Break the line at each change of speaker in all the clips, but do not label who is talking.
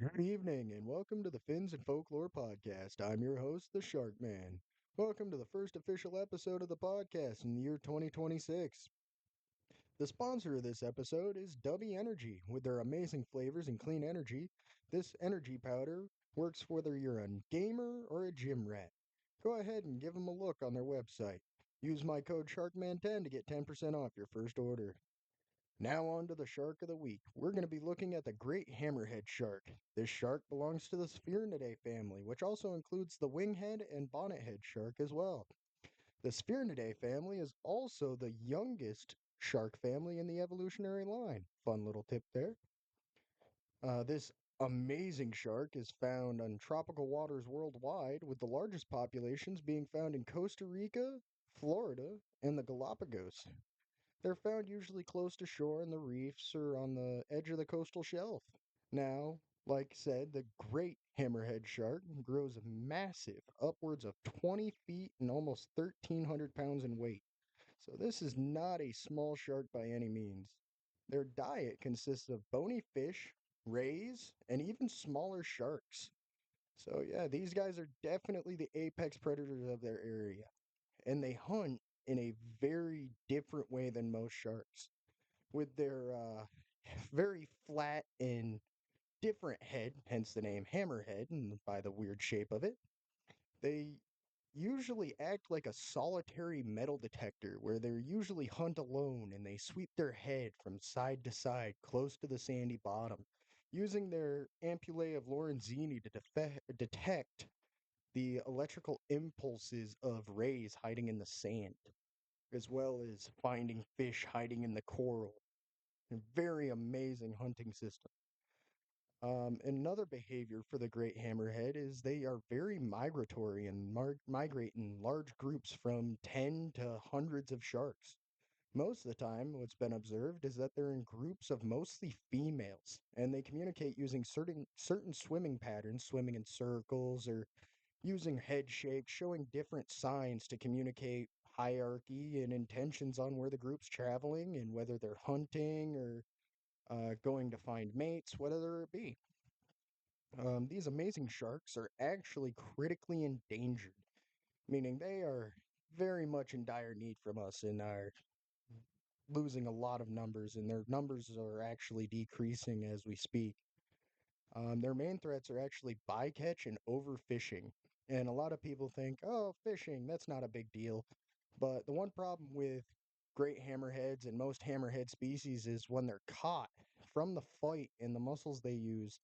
Good evening and welcome to the Fins and Folklore Podcast. I'm your host, the Shark Man. Welcome to the first official episode of the podcast in the year 2026. The sponsor of this episode is Dubby Energy. With their amazing flavors and clean energy, this energy powder works whether you're a gamer or a gym rat. Go ahead and give them a look on their website. Use my code SHARKMAN10 to get 10% off your first order. Now on to the shark of the week. We're going to be looking at the great hammerhead shark. This shark belongs to the Sphyrnidae family, which also includes the winghead and bonnethead shark as well. The Sphyrnidae family is also the youngest shark family in the evolutionary line. Fun little tip there. This amazing shark is found on tropical waters worldwide, with the largest populations being found in Costa Rica, Florida, and the Galapagos. They're found usually close to shore in the reefs or on the edge of the coastal shelf. Now, like said, the great hammerhead shark grows massive, upwards of 20 feet and almost 1,300 pounds in weight. So this is not a small shark by any means. Their diet consists of bony fish, rays, and even smaller sharks. So yeah, these guys are definitely the apex predators of their area, and they hunt in a very different way than most sharks. With their very flat and different head, hence the name hammerhead, and by the weird shape of it, they usually act like a solitary metal detector, where they usually hunt alone and they sweep their head from side to side close to the sandy bottom, using their ampullae of Lorenzini to detect the electrical impulses of rays hiding in the sand, as well as finding fish hiding in the coral. A very amazing hunting system. Another behavior for the great hammerhead is they are very migratory and migrate in large groups from 10 to hundreds of sharks. Most of the time, what's been observed is that they're in groups of mostly females, and they communicate using certain swimming patterns, swimming in circles or using head shakes, showing different signs to communicate hierarchy and intentions on where the group's traveling and whether they're hunting or going to find mates, whatever it be. These amazing sharks are actually critically endangered, meaning they are very much in dire need from us and are losing a lot of numbers, and their numbers are actually decreasing as we speak. Their main threats are actually bycatch and overfishing. And a lot of people think, oh, fishing, that's not a big deal. But the one problem with great hammerheads and most hammerhead species is when they're caught from the fight and the muscles they use,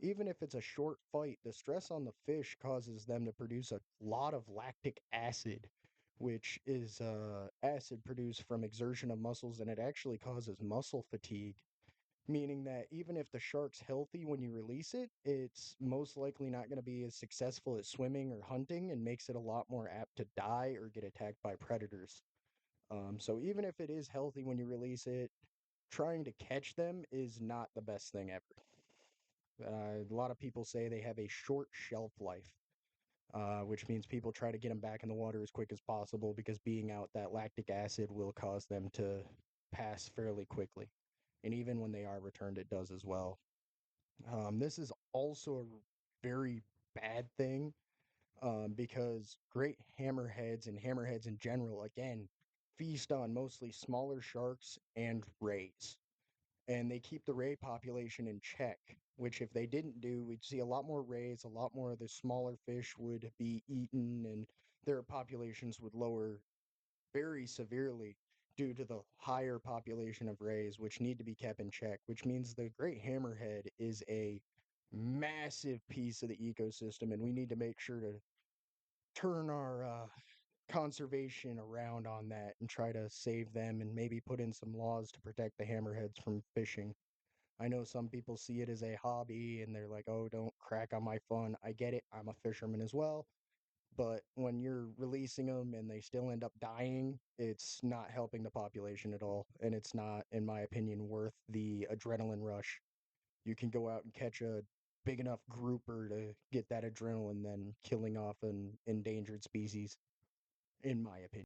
even if it's a short fight, the stress on the fish causes them to produce a lot of lactic acid, which is acid produced from exertion of muscles, and it actually causes muscle fatigue, meaning that even if the shark's healthy when you release it, it's most likely not going to be as successful at swimming or hunting and makes it a lot more apt to die or get attacked by predators. So even if it is healthy when you release it, trying to catch them is not the best thing ever. A lot of people say they have a short shelf life, which means people try to get them back in the water as quick as possible because being out that lactic acid will cause them to pass fairly quickly. And even when they are returned, it does as well. This is also a very bad thing, because great hammerheads and hammerheads in general, again, feast on mostly smaller sharks and rays. And they keep the ray population in check, which if they didn't do, we'd see a lot more rays, a lot more of the smaller fish would be eaten, and their populations would lower very severely due to the higher population of rays, which need to be kept in check, which means the great hammerhead is a massive piece of the ecosystem, and we need to make sure to turn our conservation around on that and try to save them and maybe put in some laws to protect the hammerheads from fishing. I know some people see it as a hobby and they're like, oh, don't crack on my fun. I get it. I'm a fisherman as well. But when you're releasing them and they still end up dying, it's not helping the population at all. And it's not, in my opinion, worth the adrenaline rush. You can go out and catch a big enough grouper to get that adrenaline than killing off an endangered species, in my opinion.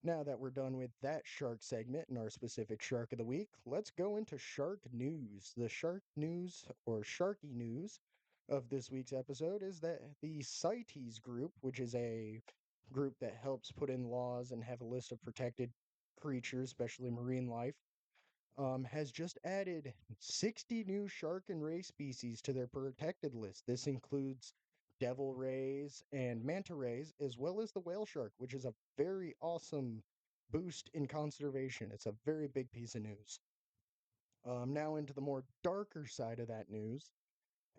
Now that we're done with that shark segment and our specific shark of the week, let's go into shark news. The shark news, or sharky news, of this week's episode is that the CITES group, which is a group that helps put in laws and have a list of protected creatures, especially marine life, has just added 60 new shark and ray species to their protected list. This includes devil rays and manta rays, as well as the whale shark, which is a very awesome boost in conservation. It's a very big piece of news. Now, into the more darker side of that news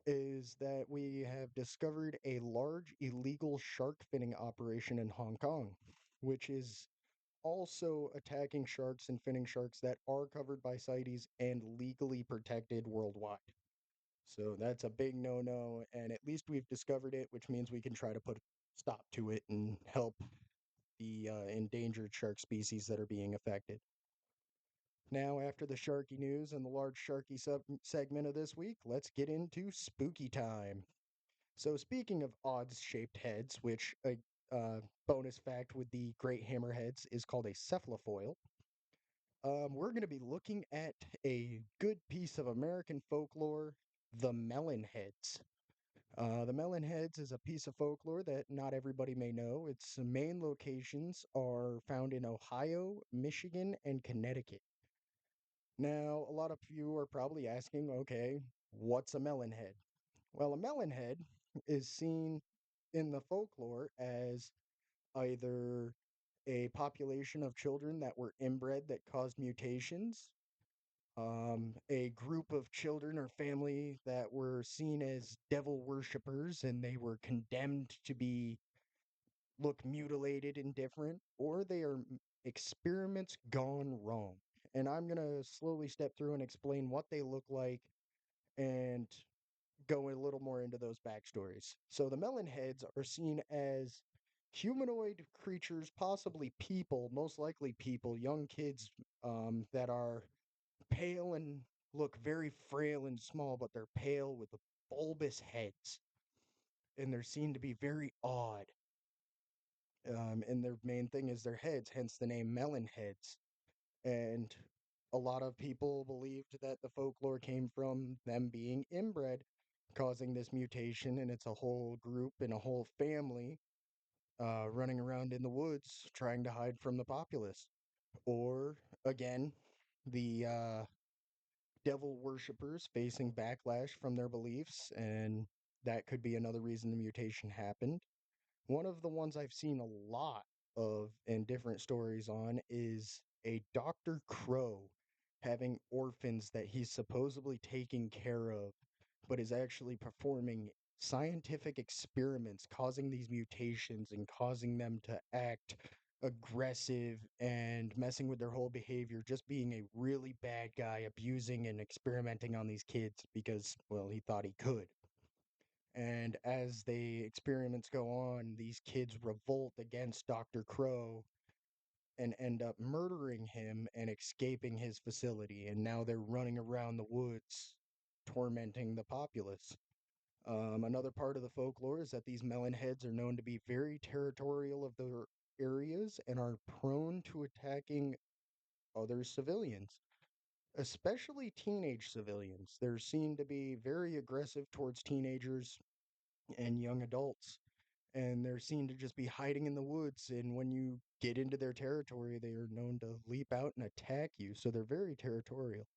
is that we have discovered a large illegal shark finning operation in Hong Kong, which is also attacking sharks and finning sharks that are covered by CITES and legally protected worldwide. So that's a big no-no, and at least we've discovered it, which means we can try to put a stop to it and help the endangered shark species that are being affected. Now, after the Sharky news and the large Sharky segment of this week, let's get into spooky time. So, speaking of odd-shaped heads, which a bonus fact with the great hammerheads is called a cephalofoil, we're going to be looking at a good piece of American folklore, the Melonheads. The Melonheads is a piece of folklore that not everybody may know. Its main locations are found in Ohio, Michigan, and Connecticut. Now, a lot of you are probably asking, okay, what's a melonhead? Well, a melonhead is seen in the folklore as either a population of children that were inbred that caused mutations, a group of children or family that were seen as devil worshippers and they were condemned to be look mutilated and different, or they are experiments gone wrong. And I'm going to slowly step through and explain what they look like and go a little more into those backstories. So the Melonheads are seen as humanoid creatures, possibly people, most likely people, young kids that are pale and look very frail and small, but they're pale with bulbous heads. And they're seen to be very odd. And their main thing is their heads, hence the name melon heads. And a lot of people believed that the folklore came from them being inbred, causing this mutation, and it's a whole group and a whole family running around in the woods trying to hide from the populace. Or, again, the devil worshippers facing backlash from their beliefs, and that could be another reason the mutation happened. One of the ones I've seen a lot of in different stories on is a Dr. Crow having orphans that he's supposedly taking care of, but is actually performing scientific experiments, causing these mutations and causing them to act aggressive and messing with their whole behavior, just being a really bad guy, abusing and experimenting on these kids because, well, he thought he could. And as the experiments go on, these kids revolt against Dr. Crow and end up murdering him and escaping his facility. And now they're running around the woods tormenting the populace. Another part of the folklore is that these melonheads are known to be very territorial of their areas and are prone to attacking other civilians, especially teenage civilians. They're seen to be very aggressive towards teenagers and young adults, and they're seen to just be hiding in the woods. And when you get into their territory, they are known to leap out and attack you. So they're very territorial.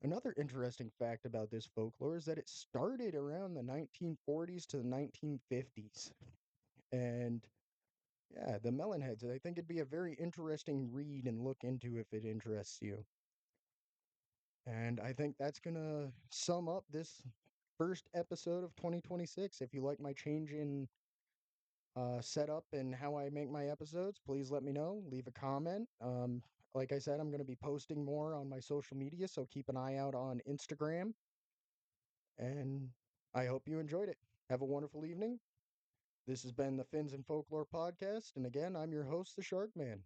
Another interesting fact about this folklore is that it started around the 1940s to the 1950s. And yeah, the Melonheads, I think it'd be a very interesting read and look into if it interests you. And I think that's going to sum up this first episode of 2026. If you like my change in setup and how I make my episodes, please let me know. Leave a comment. Like I said, I'm going to be posting more on my social media, so keep an eye out on Instagram. And I hope you enjoyed it. Have a wonderful evening. This has been the Fins and Folklore Podcast, and again, I'm your host, the Shark Man.